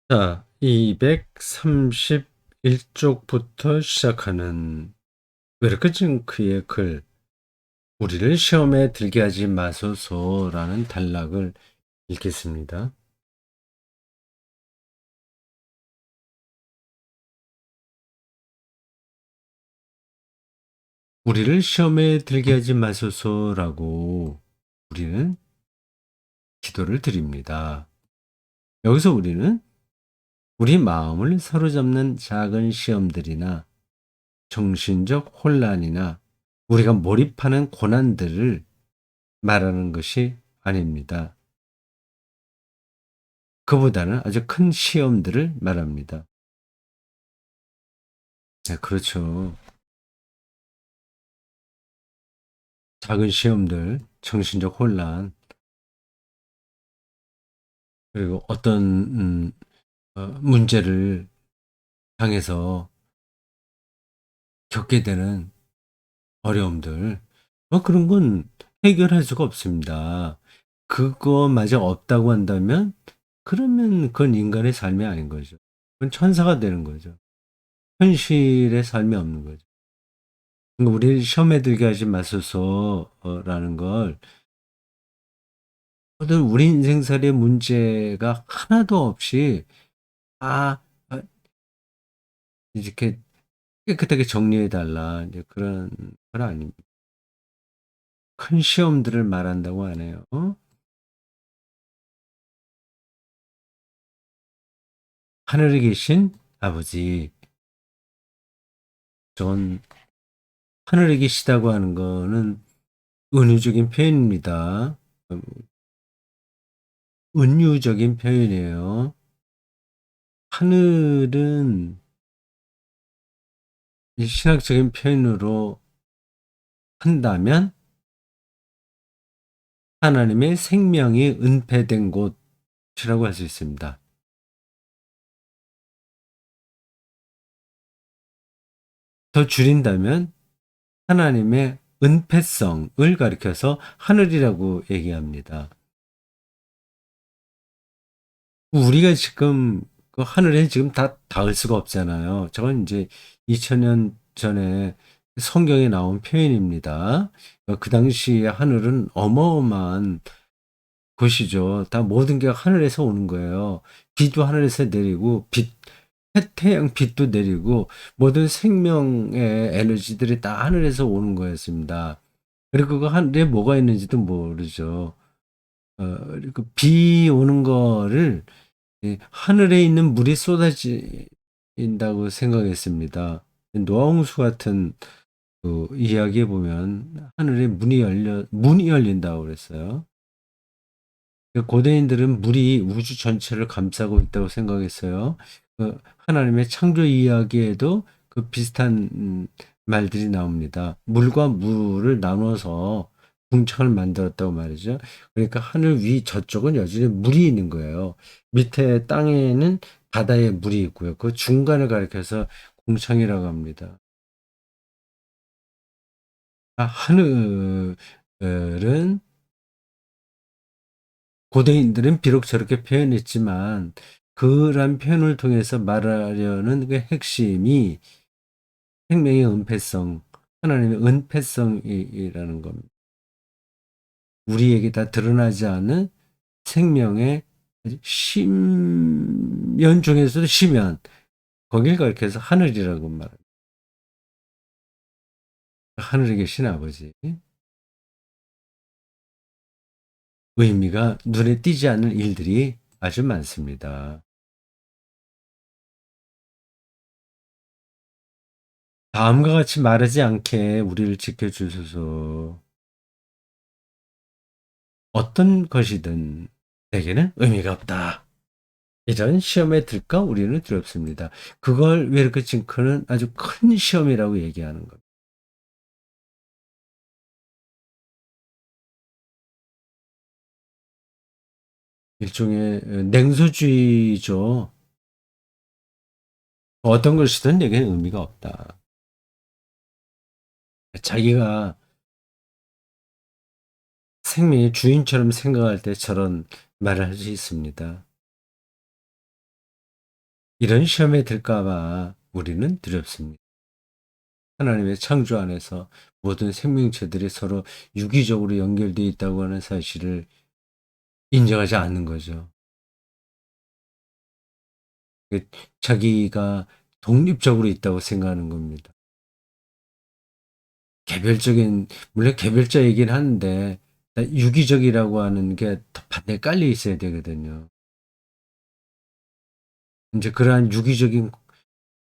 자, 231쪽부터 시작하는 베르크징크의 글, 우리를 시험에 들게 하지 마소서라는 단락을 읽겠습니다. 우리를 시험에 들게 하지 마소서라고 우리는 기도를 드립니다. 여기서 우리는 우리 마음을 사로잡는 작은 시험들이나 정신적 혼란이나 우리가 몰입하는 고난들을 말하는 것이 아닙니다. 그보다는 아주 큰 시험들을 말합니다. 네, 그렇죠. 작은 시험들, 정신적 혼란, 그리고 어떤 문제를 당해서 겪게 되는 어려움들, 그런 건 해결할 수가 없습니다. 그거마저 없다고 한다면, 그러면 그건 인간의 삶이 아닌 거죠. 그건 천사가 되는 거죠. 현실의 삶이 없는 거죠. 그러니까 우리 시험에 들게 하지 마소서라는 걸 모든 우리 인생살이의 문제가 하나도 없이 아, 아, 이렇게 깨끗하게 정리해 달라. 이제 그런 건 아닙니다. 큰 시험들을 말한다고 하네요. 하늘에 계신 아버지. 전 하늘에 계시다고 하는 거는 은유적인 표현입니다. 음, 은유적인 표현이에요. 하늘은 이 신학적인 표현으로 한다면 하나님의 생명이 은폐된 곳이라고 할 수 있습니다. 더 줄인다면 하나님의 은폐성을 가리켜서 하늘이라고 얘기합니다. 우리가 지금 그 하늘에 지금 다 닿을 수가 없잖아요. 저건 이제 2000년 전에 성경에 나온 표현입니다. 그 당시에 하늘은 어마어마한 곳이죠. 다 모든 게 하늘에서 오는 거예요. 비도 하늘에서 내리고 태양 빛도 내리고 모든 생명의 에너지들이 다 하늘에서 오는 거였습니다. 그리고 그 하늘에 뭐가 있는지도 모르죠. 그리고 비 오는 거를 하늘에 있는 물이 쏟아진다고 생각했습니다. 노아홍수 같은 그 이야기에 보면 하늘에 문이 열린다고 그랬어요. 고대인들은 물이 우주 전체를 감싸고 있다고 생각했어요. 하나님의 창조 이야기에도 그 비슷한 말들이 나옵니다. 물과 물을 나눠서 궁창을 만들었다고 말이죠. 그러니까 하늘 위 저쪽은 여전히 물이 있는 거예요. 밑에 땅에는 바다에 물이 있고요. 그 중간을 가리켜서 궁창이라고 합니다. 하늘은 고대인들은 비록 저렇게 표현했지만 그런 표현을 통해서 말하려는 그 핵심이 생명의 은폐성, 하나님의 은폐성이라는 겁니다. 우리에게 다 드러나지 않은 생명의 심연 중에서도 심연, 거길 가리켜서 하늘이라고 말합니다. 하늘에 계신 아버지. 의미가 눈에 띄지 않는 일들이 아주 많습니다. 다음과 같이 말하지 않게 우리를 지켜주소서. 어떤 것이든 내게는 의미가 없다. 이런 시험에 들까 우리는 두렵습니다. 그걸 웨르크 징크는 아주 큰 시험이라고 얘기하는 겁니다. 일종의 냉소주의죠. 어떤 것이든 내게는 의미가 없다. 자기가 생명의 주인처럼 생각할 때 저런 말을 할 수 있습니다. 이런 시험에 들까 봐 우리는 두렵습니다. 하나님의 창조 안에서 모든 생명체들이 서로 유기적으로 연결되어 있다고 하는 사실을 인정하지 않는 거죠. 그 자기가 독립적으로 있다고 생각하는 겁니다. 개별적인 물론 개별적이긴 한데 유기적이라고 하는 게 더 반대에 깔려 있어야 되거든요. 인제 그러한 유기적인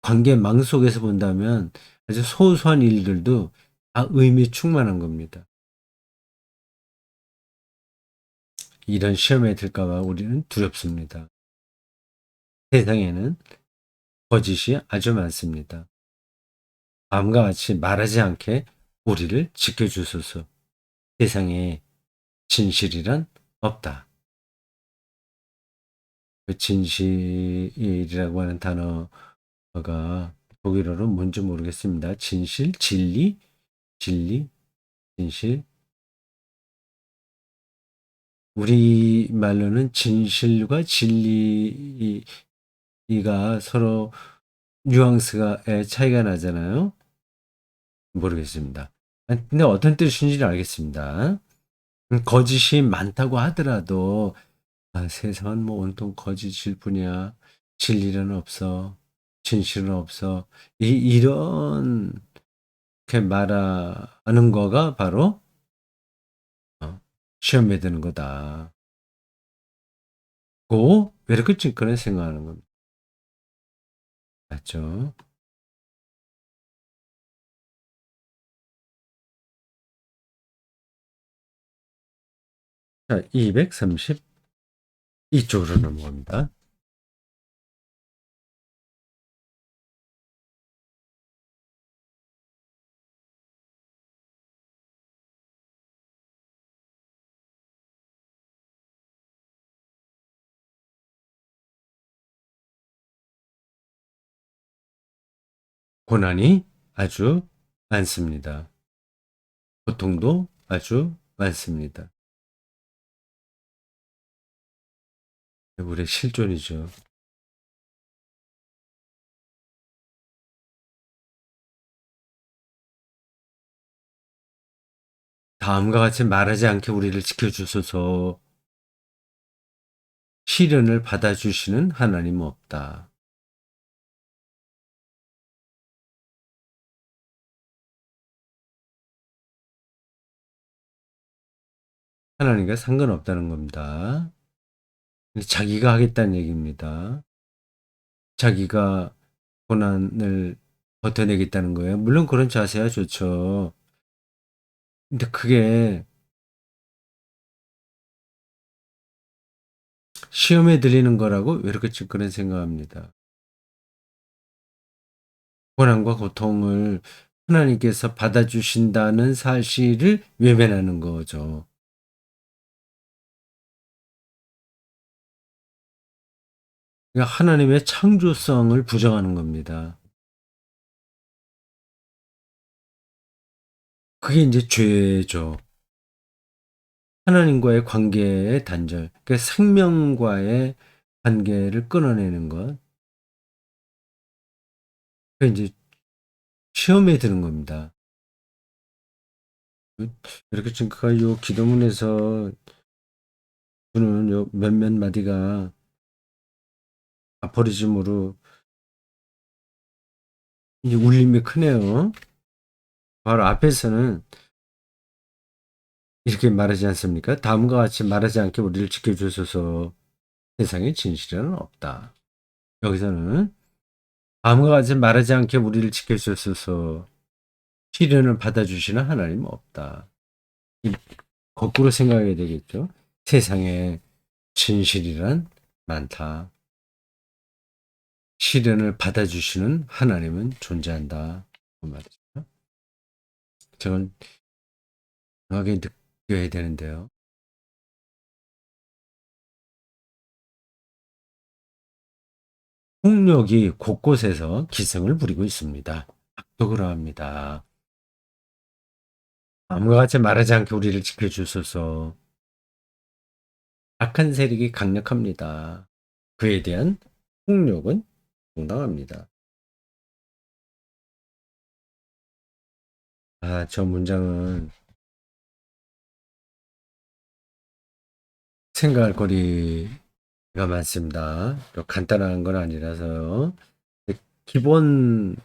관계망 속에서 본다면 아주 소소한 일들도 다 의미 충만한 겁니다. 이런 시험에 들까 봐 우리는 두렵습니다. 세상에는 거짓이 아주 많습니다. 다음과 같이 말하지 않게 우리를 지켜 주소서. 세상에 진실이란 없다. 그 진실이라고 하는 단어가 독일어로 뭔지 모르겠습니다. 진실, 진리, 진리, 진실. 우리말로는 진실과 진리가 서로 뉘앙스가 차이가 나잖아요. 모르겠습니다. 근데 어떤 뜻인지는 알겠습니다. 거짓이 많다고 하더라도 세상은 뭐 온통 거짓일 뿐이야. 진리는 없어. 진실은 없어. 이런 게 말하는 거가 바로 시험에 드는 거다. 고 이렇게 찌끄는 생각하는 겁니다. 맞죠? 자, 232쪽으로 넘어갑니다. 고난이 아주 많습니다. 고통도 아주 많습니다. 우리의 실존이죠. 다음과 같이 말하지 않게 우리를 지켜주소서. 시련을 받아주시는 하나님 없다. 하나님과 상관없다는 겁니다. 자기가 하겠다는 얘기입니다. 자기가 고난을 버텨내겠다는 거예요. 물론 그런 자세야 좋죠. 근데 그게 시험에 들리는 거라고 왜 이렇게 찌끄는 생각합니다. 고난과 고통을 하나님께서 받아주신다는 사실을 외면하는 거죠. 그러니까 하나님의 창조성을 부정하는 겁니다. 그게 이제 죄죠. 하나님과의 관계의 단절, 그러니까 생명과의 관계를 끊어내는 것. 그게 이제 시험에 드는 겁니다. 이렇게 지금 요 기도문에서 주는 요 몇몇 마디가 아포리즘으로 이제 울림이 크네요. 바로 앞에서는 이렇게 말하지 않습니까? 다음과 같이 말하지 않게 우리를 지켜주소서. 세상에 진실은 없다. 여기서는 다음과 같이 말하지 않게 우리를 지켜주소서. 시련을 받아주시는 하나님은 없다. 이 거꾸로 생각해야 되겠죠. 세상에 진실이란 많다. 시련을 받아주시는 하나님은 존재한다. 그 말이죠. 저건 정확하게 느껴야 되는데요. 폭력이 곳곳에서 기승을 부리고 있습니다. 악도 그러합니다. 다음과 같이 말하지 않게 우리를 지켜주소서. 악한 세력이 강력합니다. 그에 대한 폭력은 정당합니다. 저 문장은 생각할 거리가 많습니다. 또 간단한 건 아니라서요. 기본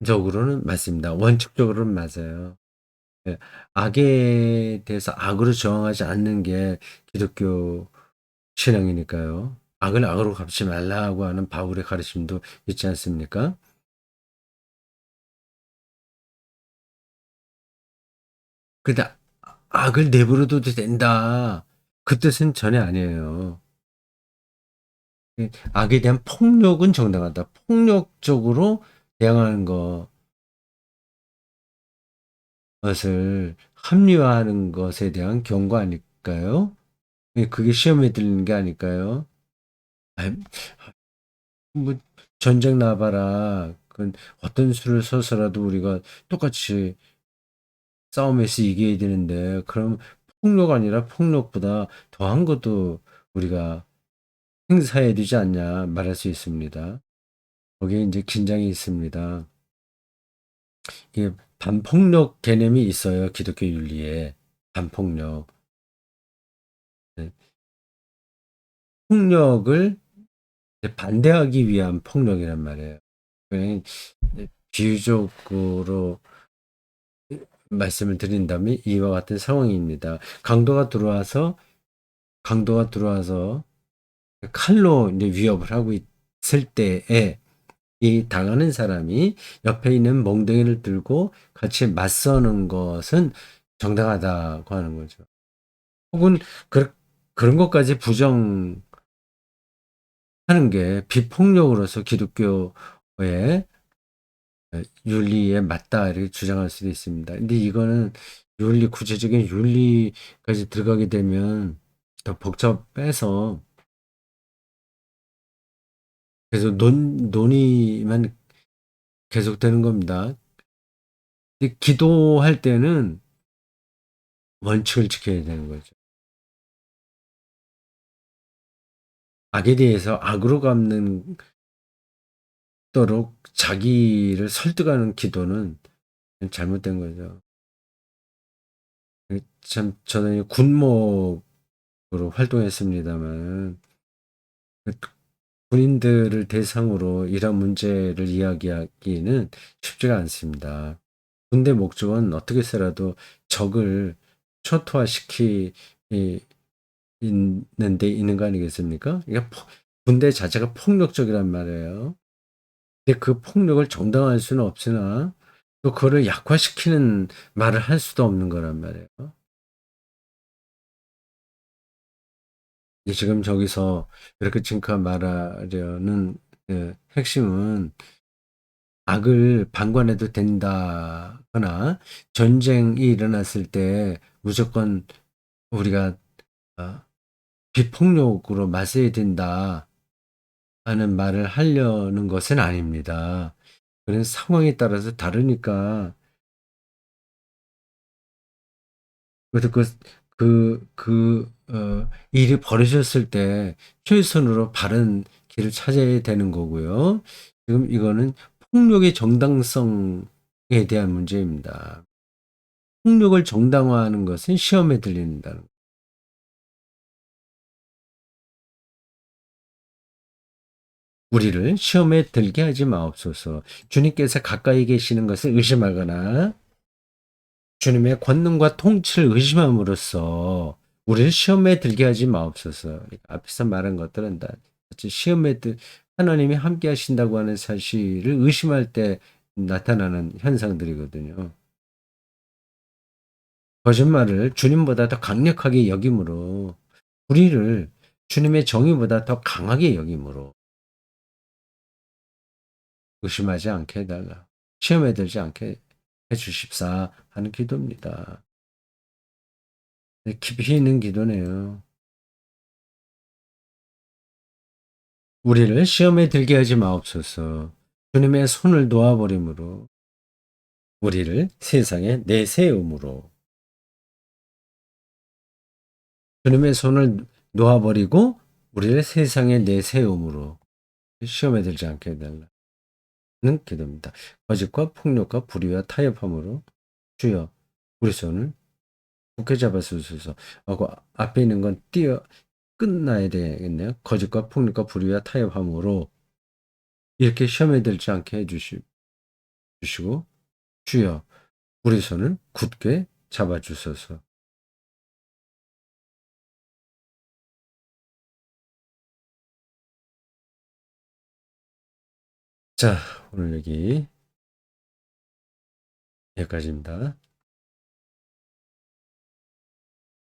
적으로는 맞습니다. 원칙적으로는 맞아요. 예, 악에 대해서 악으로 저항하지 않는 게 기독교 신앙이니까요. 악을 악으로 갚지 말라고 하는 바울의 가르침도 있지 않습니까? 근데 악을 내버려둬도 된다. 그 뜻은 전혀 아니에요. 악에 대한 폭력은 정당하다. 폭력적으로 대항하는 것을 합리화하는 것에 대한 경고 아닐까요? 그게 시험에 들리는 게 아닐까요? 아이, 뭐 전쟁 나봐라. 그 어떤 수를 서서라도 우리가 똑같이 싸움에서 이겨야 되는데 그럼 폭력 아니라 폭력보다 더한 것도 우리가 행사해야 되지 않냐 말할 수 있습니다. 거기에 이제 긴장이 있습니다. 이게 반폭력 개념이 있어요. 기독교 윤리에. 반폭력. 네. 폭력을 반대하기 위한 폭력이란 말이에요. 그냥 비유적으로 말씀을 드린다면 이와 같은 상황입니다. 강도가 들어와서 칼로 이제 위협을 하고 있을 때에 이 당하는 사람이 옆에 있는 멍덩이를 들고 같이 맞서는 것은 정당하다고 하는 거죠. 혹은 그, 그런 것까지 부정하는 게 비폭력으로서 기독교의 윤리에 맞다 이렇게 주장할 수도 있습니다. 근데 이거는 구체적인 윤리까지 들어가게 되면 더 복잡해서 그래서 논의만 계속되는 겁니다. 근데 기도할 때는 원칙을 지켜야 되는 거죠. 악에 대해서 악으로 갚는 도록 자기를 설득하는 기도는 잘못된 거죠. 참 저는 군목으로 활동했습니다만 군인들을 대상으로 이런 문제를 이야기하기는 쉽지가 않습니다. 군대 목적은 어떻게 해서라도 적을 초토화시키 있는 데 있는 거 아니겠습니까? 그러니까 군대 자체가 폭력적이란 말이에요. 근데 그 폭력을 정당화할 수는 없으나 또 그거를 약화시키는 말을 할 수도 없는 거란 말이에요. 지금 저기서 이렇게 지금 말하려는 핵심은 악을 방관해도 된다거나 전쟁이 일어났을 때 무조건 우리가 어, 비폭력으로 맞서야 된다 하는 말을 하려는 것은 아닙니다. 그런 상황에 따라서 다르니까 그래서 일이 벌어졌을 때 최선으로 바른 길을 찾아야 되는 거고요. 지금 이거는 폭력의 정당성에 대한 문제입니다. 폭력을 정당화하는 것은 시험에 들린다는 거. 우리를 시험에 들게 하지 마옵소서. 주님께서 가까이 계시는 것을 의심하거나 주님의 권능과 통치를 의심함으로써 우리를 시험에 들게 하지 마옵소서. 앞에서 말한 것들은 다 하나님이 함께 하신다고 하는 사실을 의심할 때 나타나는 현상들이거든요. 거짓말을 주님보다 더 강력하게 여김으로 우리를 주님의 정의보다 더 강하게 여김으로 의심하지 않게 해달라. 시험에 들지 않게 해주십사 하는 기도입니다. 깊이 있는 기도네요. 우리를 시험에 들게 하지 마옵소서. 주님의 손을 놓아버림으로 우리를 세상에 내세움으로 주님의 손을 놓아버리고 우리를 세상에 내세움으로 시험에 들지 않게 해달라는 기도입니다. 거짓과 폭력과 불의와 타협함으로 주여 우리 손을 굳게 잡아주소서 하고 앞에 있는 건 띄어 끝나야 되겠네요. 거짓과 폭력과 불의와 타협함으로 이렇게 시험에 들지 않게 주시고 주여 우리 손을 굳게 잡아주소서. 자, 오늘 여기까지입니다.